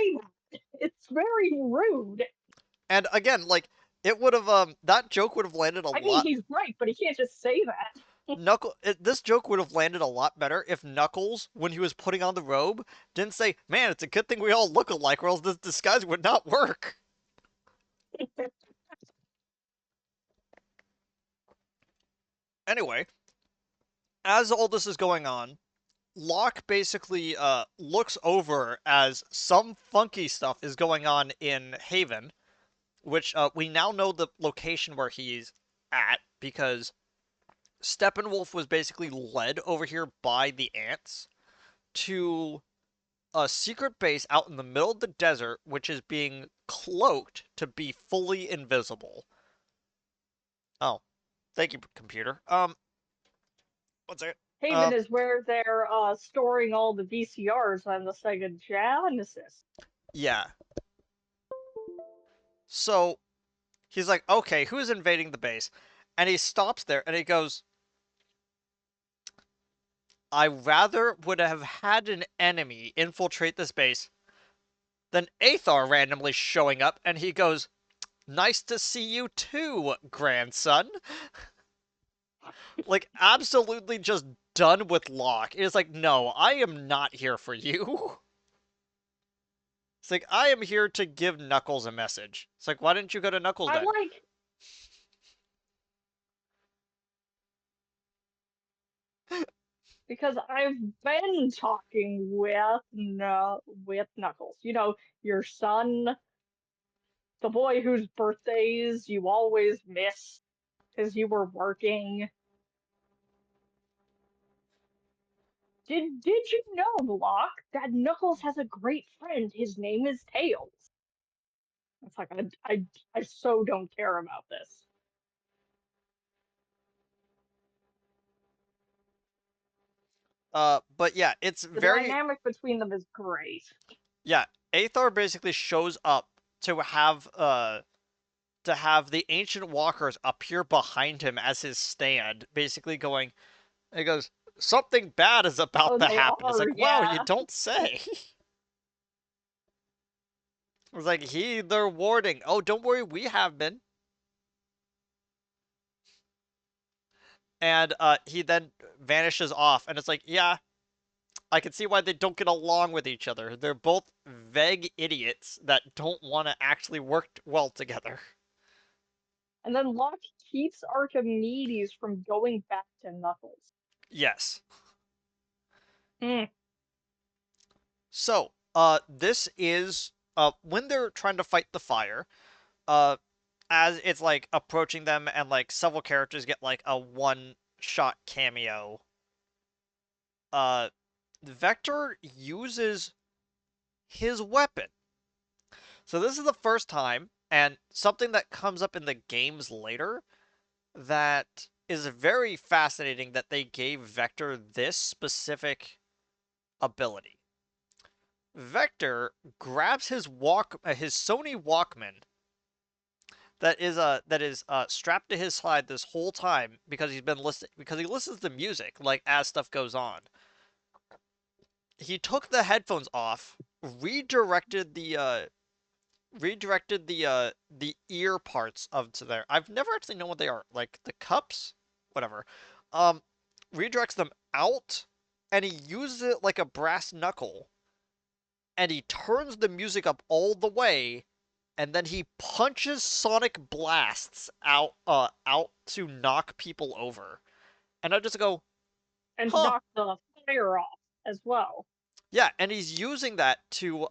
that. It's very rude. And again, like it would have that joke would have landed a I mean, lot. he's right, but he can't just say that. This joke would have landed a lot better if Knuckles, when he was putting on the robe, didn't say, "Man, it's a good thing we all look alike, or else this disguise would not work." Anyway, as all this is going on, Locke basically looks over as some funky stuff is going on in Haven, which we now know the location where he's at because Steppenwolf was basically led over here by the ants to a secret base out in the middle of the desert, which is being cloaked to be fully invisible. Oh, thank you, computer. One second. Haven Um, is where they're storing all the VCRs on the Sega Genesis. yeah. So he's like, okay, who's invading the base? And he stops there and he goes, I rather would have had an enemy infiltrate this base than Athar randomly showing up. And he goes, nice to see you too, grandson. Like, absolutely just done with Locke. It's like, no, I am not here for you. It's like, I am here to give Knuckles a message. It's like, why didn't you go to Knuckles I'm then? like, because I've been talking with no with Knuckles. You know, your son, the boy whose birthdays you always miss because you were working. Did you know, Locke, that Knuckles has a great friend? His name is Tails. It's like I so don't care about this. But yeah, it's The very dynamic between them is great. yeah. Aethar basically shows up to have the ancient walkers appear behind him as his stand, basically going. He goes, something bad is about Oh, to they happen. It's are, like, wow, you yeah. don't say. It's like heed their warning. Oh, don't worry, we have been. And he then vanishes off, and it's like, yeah, I can see why they don't get along with each other. They're both vague idiots that don't want to actually work well together. And then Locke keeps Archimedes from going back to Knuckles. Yes. Mm. So, this is when they're trying to fight the fire. As it's like approaching them, and like several characters get like a one-shot cameo. Uh, Vector uses his weapon. So this is the first time, and something that comes up in the games later that is very fascinating that they gave Vector this specific ability. Vector grabs his Sony Walkman that is strapped to his side this whole time because he listens to music like as stuff goes on. He took the headphones off, redirected the ear parts of to there. I've never actually known what they are. Like the cups, whatever. Um, Redirects them out, and he uses it like a brass knuckle, and he turns the music up all the way, and then he punches sonic blasts out to knock people over. And I just go, And to huh. knock the fire off as well. Yeah, and he's using that to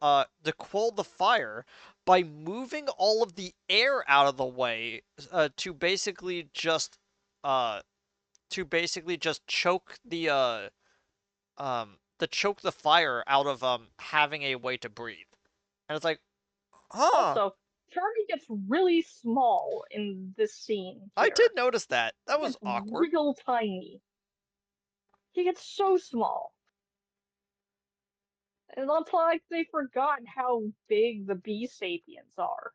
quell the fire by moving all of the air out of the way to basically just uh choke choke the fire out of having a way to breathe. And it's like, huh, Also, Charlie gets really small in this scene I here. did notice that. That He was gets awkward. real tiny. He gets so small. And it's like they forgot how big the bee sapiens are.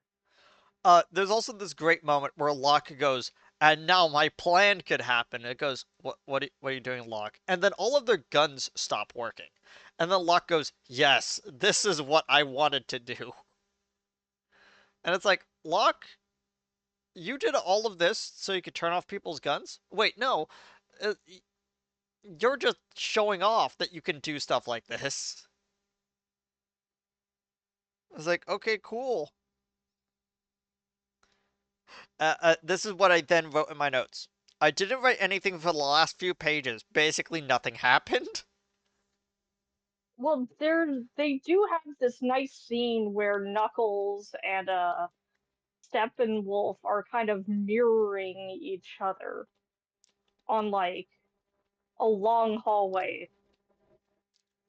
There's also this great moment where Locke goes, and now my plan could happen. It goes, what are you doing, Locke? And then all of their guns stop working. And then Locke goes, yes, this is what I wanted to do. And it's like, Locke, you did all of this so you could turn off people's guns? Wait, no. Uh, you're just showing off that you can do stuff like this. It's like, okay, cool. This is what I then wrote in my notes. I didn't write anything for the last few pages. Basically, nothing happened. Well, they do have this nice scene where Knuckles and Steppenwolf are kind of mirroring each other on like a long hallway.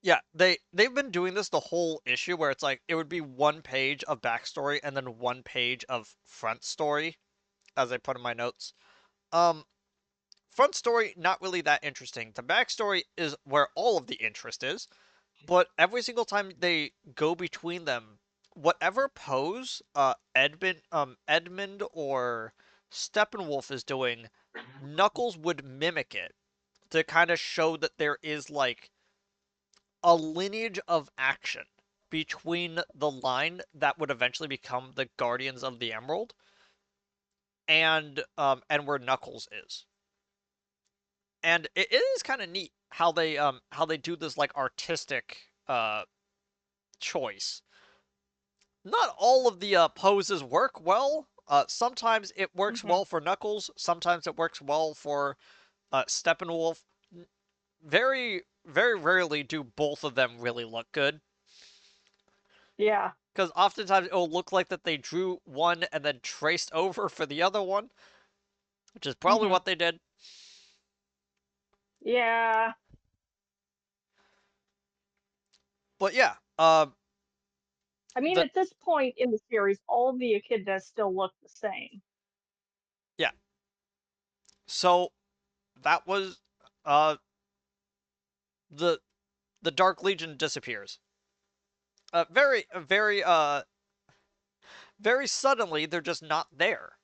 Yeah, they've been doing this the whole issue where it's like it would be one page of backstory and then one page of front story, as I put in my notes. Um, Front story not really that interesting. The backstory is where all of the interest is, but every single time they go between them, whatever pose Edmund or Steppenwolf is doing, Knuckles would mimic it to kind of show that there is like a lineage of action between the line that would eventually become the Guardians of the Emerald and where Knuckles is. And it is kind of neat how they do this like artistic choice. Not all of the poses work well. Sometimes it works Hmm. well for Knuckles. Sometimes it works well for Steppenwolf. Very rarely do both of them really look good. Yeah. Because oftentimes it will look like that they drew one and then traced over for the other one, which is probably Hmm. what they did. Yeah. But yeah, I mean, the at this point in the series, all the echidnas still look the same. yeah. So that was uh the the Dark Legion disappears. Very suddenly, they're just not there.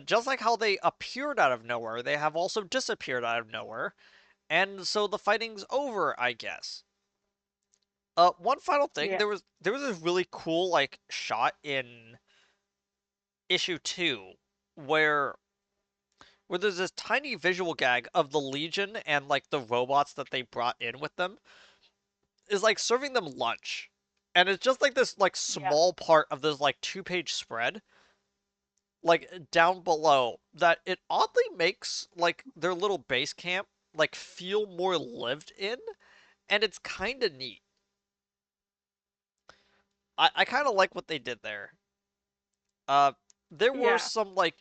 Just like how they appeared out of nowhere, they have also disappeared out of nowhere, and so the fighting's over, I guess. One final thing, Yeah, there was this really cool like shot in issue 2 where there's this tiny visual gag of the Legion and like the robots that they brought in with them is like serving them lunch. And it's just like this like yeah, small part of this like two-page spread like down below that it oddly makes like their little base camp like feel more lived in, and it's kind of neat. I kind of like what they did there. Uh, there were yeah, some like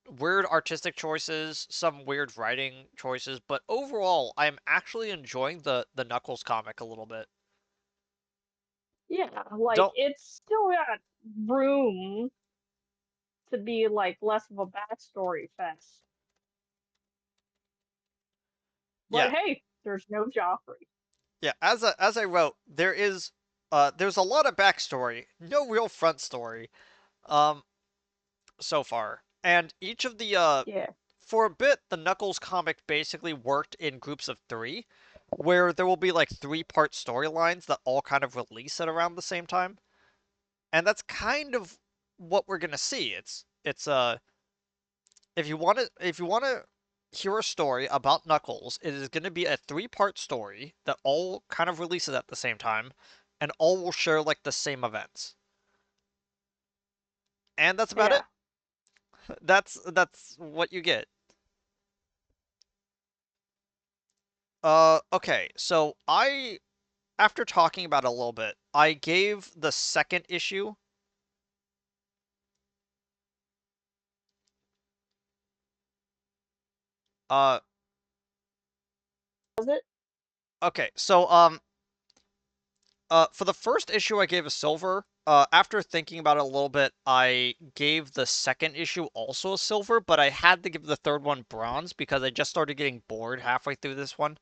weird artistic choices, some weird writing choices, but overall, I'm actually enjoying the Knuckles comic a little bit. yeah. Like Don't, it's still got room to be like less of a backstory fest. But yeah, hey, there's no Joffrey. yeah. As I wrote, there's a lot of backstory, no real front story, um, so far, and each of the Yeah, for a bit, the Knuckles comic basically worked in groups of three, where there will be like three-part storylines that all kind of release at around the same time. And that's kind of what we're gonna see. It's if you want to hear a story about Knuckles, it is gonna be a three-part story that all kind of releases at the same time, and all will share like the same events. And that's about yeah. it. That's what you get. Okay, so after talking about it a little bit, I gave the second issue. Uh, Was it? okay, so for the first issue, I gave a silver. After thinking about it a little bit, I gave the second issue also a silver, but I had to give the third one bronze because I just started getting bored halfway through this one,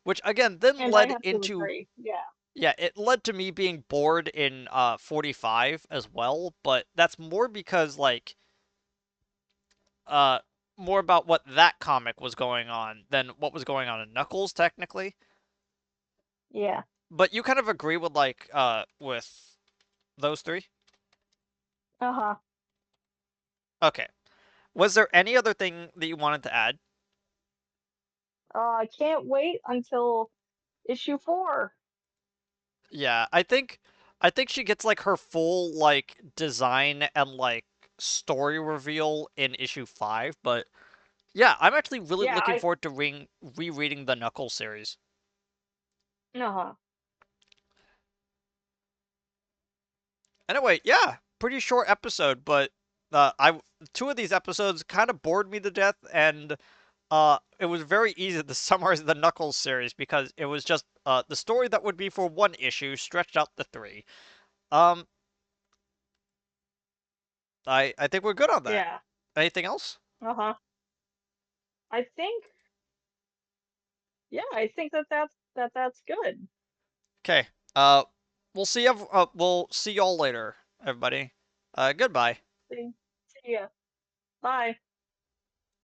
which again then And I led have to into agree. Yeah, yeah, it led to me being bored in 45 as well, but that's more because like uh more about what that comic was going on than what was going on in Knuckles technically. yeah. But you kind of agree with like with those three? Uh-huh. Okay. Was there any other thing that you wanted to add? I can't wait until issue 4. Yeah, I think she gets like her full like design and like story reveal in issue 5, but yeah, I'm actually really Yeah, looking I forward to rereading the Knuckles series. uh-huh. Anyway, yeah, pretty short episode, but I two of these episodes kind of bored me to death, and it was very easy to summarize the Knuckles series because it was just the story that would be for one issue stretched out to three. Um, I think we're good on that. Yeah. Anything else? Uh-huh. I think yeah, I think that's good. Okay. We'll see y'all later, everybody. Goodbye. See, see ya. Bye.